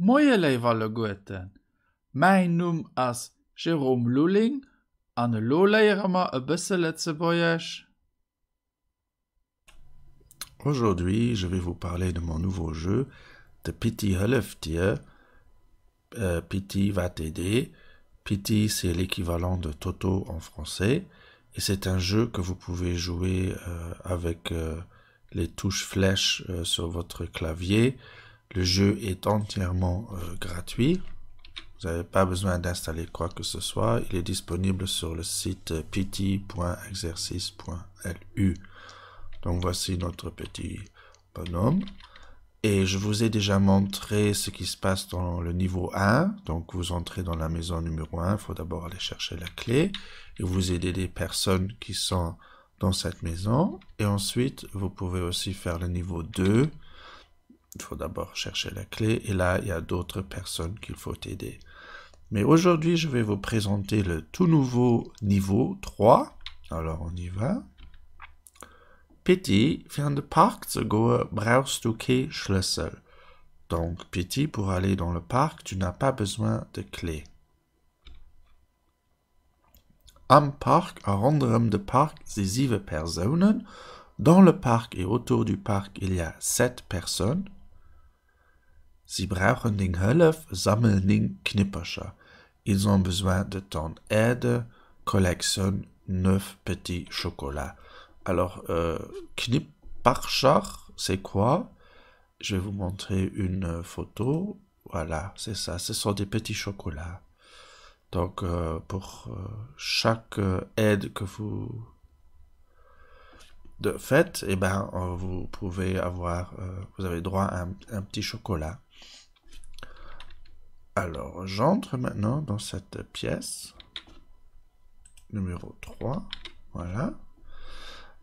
Moielei walle goeten. Mein Numm ass Jerome Luling, an e Loléieremmer e bësse Lettzebuerg. Aujourd'hui, je vais vous parler de mon nouveau jeu, de Pity Helft dir. Pity va t'aider. Pity, c'est l'équivalent de Toto en français. Et c'est un jeu que vous pouvez jouer avec les touches flèches sur votre clavier. Le jeu est entièrement gratuit. Vous n'avez pas besoin d'installer quoi que ce soit. Il est disponible sur le site pity.exercice.lu. Donc voici notre petit bonhomme. Et je vous ai déjà montré ce qui se passe dans le niveau 1. Donc vous entrez dans la maison numéro 1. Il faut d'abord aller chercher la clé. Et vous aidez des personnes qui sont dans cette maison. Et ensuite, vous pouvez aussi faire le niveau 2. Il faut d'abord chercher la clé. Et là, il y a d'autres personnes qu'il faut aider. Mais aujourd'hui, je vais vous présenter le tout nouveau niveau 3. Alors, on y va. Pity, für in den Park zu gehen, brauchst du keinen Schlüssel. Donc, Pity, pour aller dans le parc, tu n'as pas besoin de clé. Am Park, rondom de Park, c'est 7 personnes. Dans le parc et autour du parc, il y a 7 personnes. Sie brauchen den Hilfe, sammeln den Knipperscher. Ils ont besoin de ton aide, collectionne 9 petits chocolats. Alors, Knipperscher, c'est quoi? Je vais vous montrer une photo. Voilà, c'est ça, ce sont des petits chocolats. Donc, pour chaque aide que vous faites, eh ben, vous pouvez avoir, vous avez droit à un petit chocolat. Alors, j'entre maintenant dans cette pièce, numéro 3, voilà.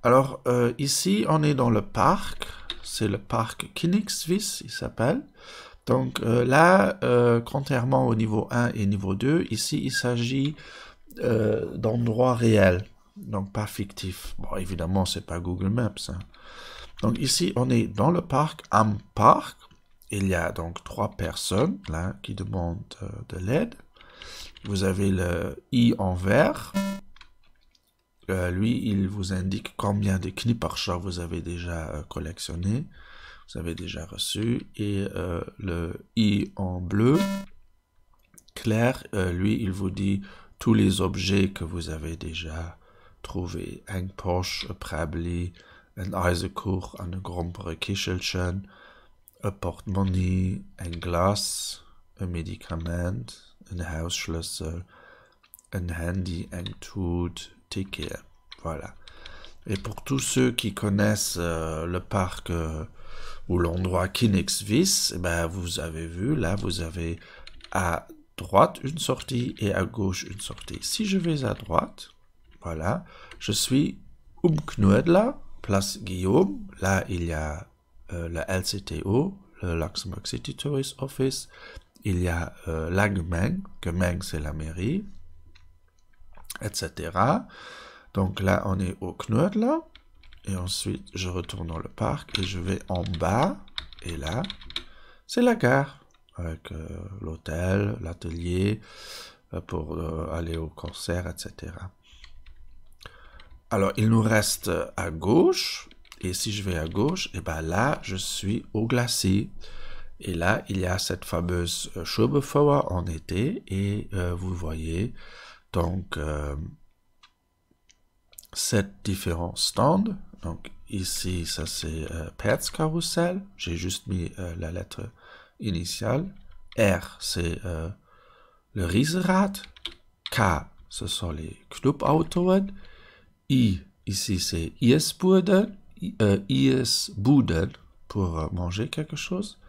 Alors, ici, on est dans le parc, c'est le parc Königswiss, il s'appelle. Donc là, contrairement au niveau 1 et niveau 2, ici, il s'agit d'endroits réels, donc pas fictifs. Bon, évidemment, c'est pas Google Maps. Hein. Donc ici, on est dans le parc, am Park. Il y a donc 3 personnes là qui demandent de l'aide. Vous avez le I en vert. Lui, il vous indique combien de Knipperscher vous avez déjà collectionné, vous avez déjà reçu. Et le I en bleu, clair, lui, il vous dit tous les objets que vous avez déjà trouvés. Un Porsche, un Prabli, un Eisekuch, un Grompere Kichelchen, un Portemonnaie, un Glas, un Medikament, un Hausschlüssel, un Handy, un Tut, Ticket. Voilà. Et pour tous ceux qui connaissent le parc ou l'endroit Königswiss, eh ben, vous avez vu, là, vous avez à droite une sortie et à gauche une sortie. Si je vais à droite, voilà, je suis Knödler, place Guillaume. Là, il y a le LCTO, le Luxembourg City Tourist Office. Il y a la Gemeinde, Gemeinde c'est la mairie, etc. Donc là, on est au Knödler. Et ensuite, je retourne dans le parc et je vais en bas. Et là, c'est la gare. Avec l'hôtel, l'atelier, pour aller au concert, etc. Alors, il nous reste à gauche. Et si je vais à gauche, et ben là, je suis au glacis. Et là, il y a cette fameuse Schubefeuer en été. Et vous voyez, donc, 7 différents stands. Donc, ici, ça c'est Perz-Karussell. J'ai juste mis la lettre initiale. R, c'est le Riesenrad. K, ce sont les Clubautoren. I, ici, c'est Iesbuden. Iesbuden, pour manger quelque chose.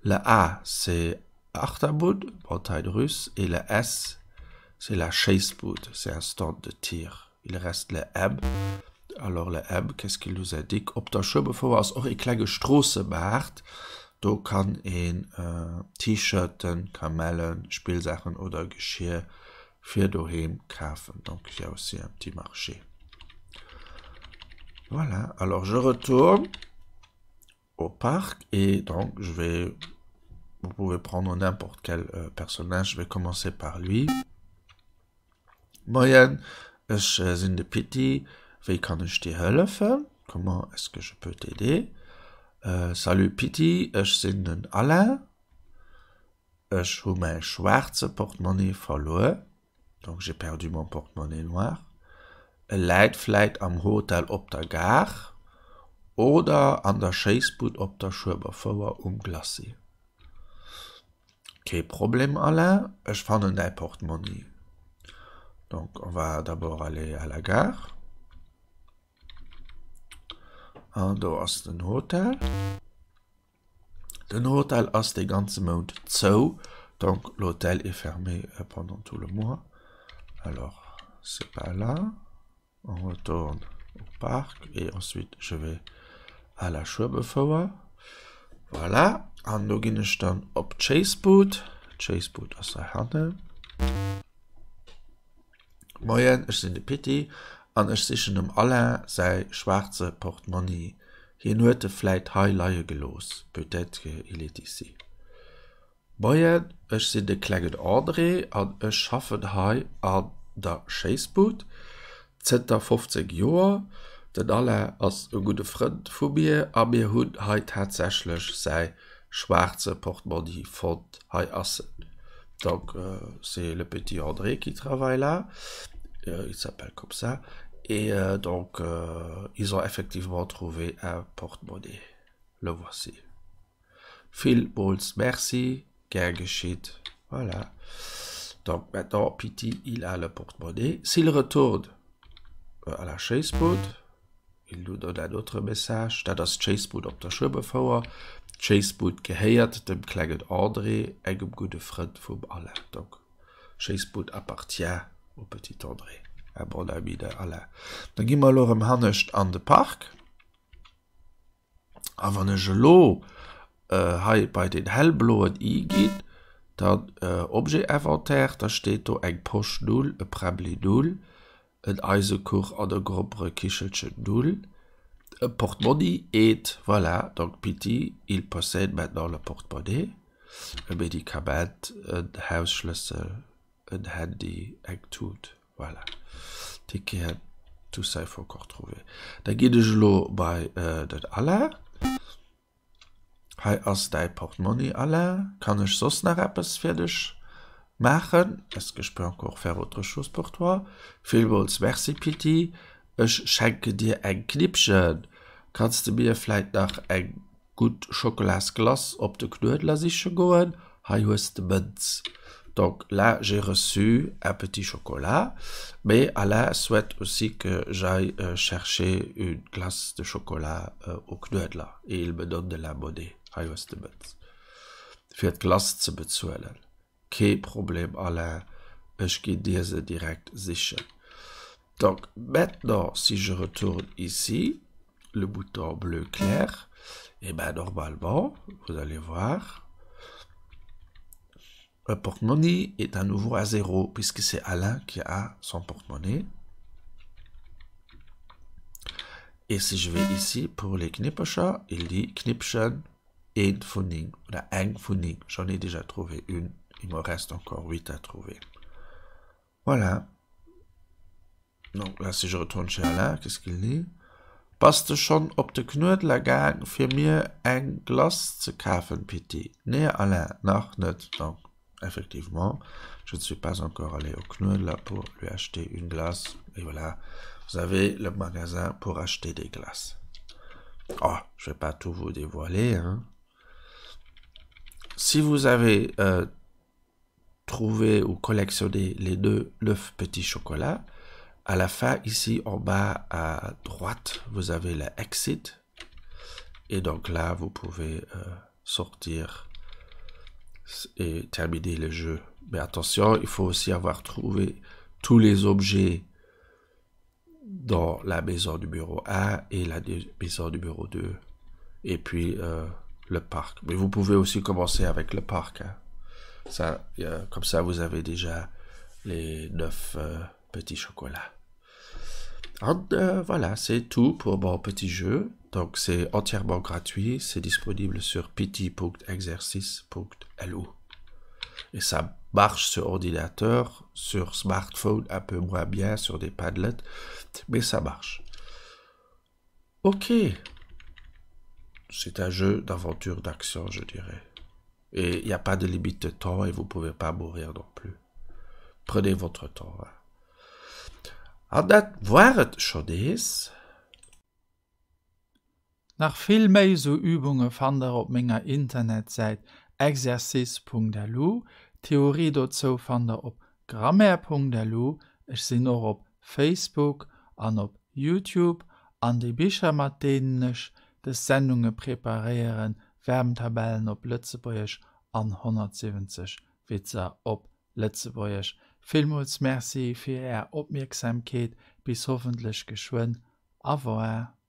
Le A, c'est Achterbud, bataille russe. Et le S, c'est la Chasebud, c'est un stand de tir. Il reste le Ebb. Alors le Ebb, qu'est-ce qu'il nous indique? Op der Schubefeuer als auch eine kleine Strasse macht, da kann ein T-Shirten, Kamellen, Spielsachen oder Geschirr für daheim kaufen. Donc il y a aussi un petit marché. Voilà, alors je retourne au parc et donc je vais vous pouvez prendre n'importe quel personnage. Je vais commencer par lui. Moyen, ich sind de Pitti. Wie kann ich dir helfen? Comment est-ce que je peux t'aider? Salut Pitti, ich sind den Alain. Ich habe mein schwarze Portemonnaie verloren. Donc j'ai perdu mon portemonnaie noir. Leid vielleicht am Hotel op der Gare oder an der Chaiseboot op der Schubefauer Glacier. Kein Problem, Alain, ich fand un portemonnaie. Donc on va d'abord aller à la gare. Und da ist ein Hotel. Le hôtel est de ganze Monat zu, donc l'hôtel est fermé pendant tout le mois. Alors, c'est pas là. On retourne au parc et ensuite je vais à la Schubefauer. Voilà. Und da gehe ich dann auf Chaseboot. Chaseboot aus der Hand. Moin, ich bin der Pitti und ich sehe dem Alain sein schwarze Portemonnaie. Hier nur de vielleicht Highlight gelos. Peut-être qu'il est ici. Moin, ich bin der kleine André und ich arbeite hier an der Chaseboot. Circa 50 Jahre. Den Alain ist ein guter Freund von mir, aber wir haben hier tatsächlich sein schwarze Portemonnaie von hier essen. Donc, c'est le petit André qui travaille là. Il s'appelle comme ça. Et donc, ils ont effectivement trouvé un porte-monnaie. Le voici. Vielmals merci, gern geschieht. Voilà. Donc, maintenant, Pitti, il a le porte-monnaie. S'il retourne à la Chaseboot, il nous donne un autre message. Das ist Chaseboot auf der Schubefauer. Chaseboot gehört dem kleinen André, einem guten Freund vom Alain. Donc, Chaseboot appartient au petit André, un bon ami de Alain. Dann gehen wir alors im Hannescht an den Park. Aber wenn ich lo bei den hellblauen eingeht, dann Objet-Inventaire, da steht da ein Poche 0, ein Prebli 0, ein Eisenkoch an der Gruppe Kichelchen 0, un porte-monnaie et voilà, donc Pitti, il possède maintenant le porte-monnaie, un médicament, un Hausschlüssel, un Handy, un tout, voilà. Ticket, tout ça il faut encore trouver. Dann geht es lo bei den Alain. Hier ist dein Portemonnaie, Alain. Kann ich sonst noch etwas fertig machen? Est-ce que je peux encore faire autre chose pour toi? Vielmals merci, Pitti. Ich schenke dir ein Knippchen. Kannst du mir vielleicht noch ein gut Schokolasglas auf den Knödel sicher gehen? Hier ist die Münz. Donc là, j'ai reçu un petit chocolat, mais Alain souhaite aussi que j'aille chercher une glace de chocolat au Knödel. Et il me donne de la monnaie. Hier ist die Münz. Für die Glas zu bezahlen. Kein Problem, Alain. Ich gehe dir sie direkt sicher. Donc, maintenant, si je retourne ici, le bouton bleu clair, et bien normalement, vous allez voir, le porte-monnaie est à nouveau à 0, puisque c'est Alain qui a son porte-monnaie. Et si je vais ici pour les Knipperscher, il dit Knippchen, ein Pfennig, oder ein Pfennig. J'en ai déjà trouvé une, il me reste encore 8 à trouver. Voilà. Donc là, si je retourne chez Alain, qu'est-ce qu'il dit? Passt du schon ob de Knödel gegangen für mir ein Glas zu kaufen, Pitti? Nee, Alain, noch nicht. Donc, effectivement, je ne suis pas encore allé au Knödel pour lui acheter une glace. Et voilà, vous avez le magasin pour acheter des glaces. Oh, je ne vais pas tout vous dévoiler, hein. Si vous avez trouvé ou collectionné les 9 petits chocolats, à la fin, ici en bas à droite, vous avez le exit. Et donc là, vous pouvez sortir et terminer le jeu. Mais attention, il faut aussi avoir trouvé tous les objets dans la maison numéro 1 et la maison numéro 2. Et puis le parc. Mais vous pouvez aussi commencer avec le parc. Hein. Ça, comme ça, vous avez déjà les 9 petits chocolats. Et voilà, c'est tout pour mon petit jeu. Donc, c'est entièrement gratuit. C'est disponible sur petit.exercice.lu. Et ça marche sur ordinateur, sur smartphone, un peu moins bien, sur des padlets, mais ça marche. Ok. C'est un jeu d'aventure, d'action, je dirais. Et il n'y a pas de limite de temps et vous ne pouvez pas mourir non plus. Prenez votre temps. Hein. En dat war het schon is. Nach viel méi so Übunge fander op ménger Internetseite exercice.lu, Theorie dozo fander op grammaire.lu, ich sinn noch op Facebook an op YouTube, an die Bicher mat denench de Sendunge preparieren, Wärmtabellen op Lützeburgich an 170 Witzer op Lützeburgich. Vielmals merci fir Opmerksamkeet, bis hoffentlich geschwind. Au revoir.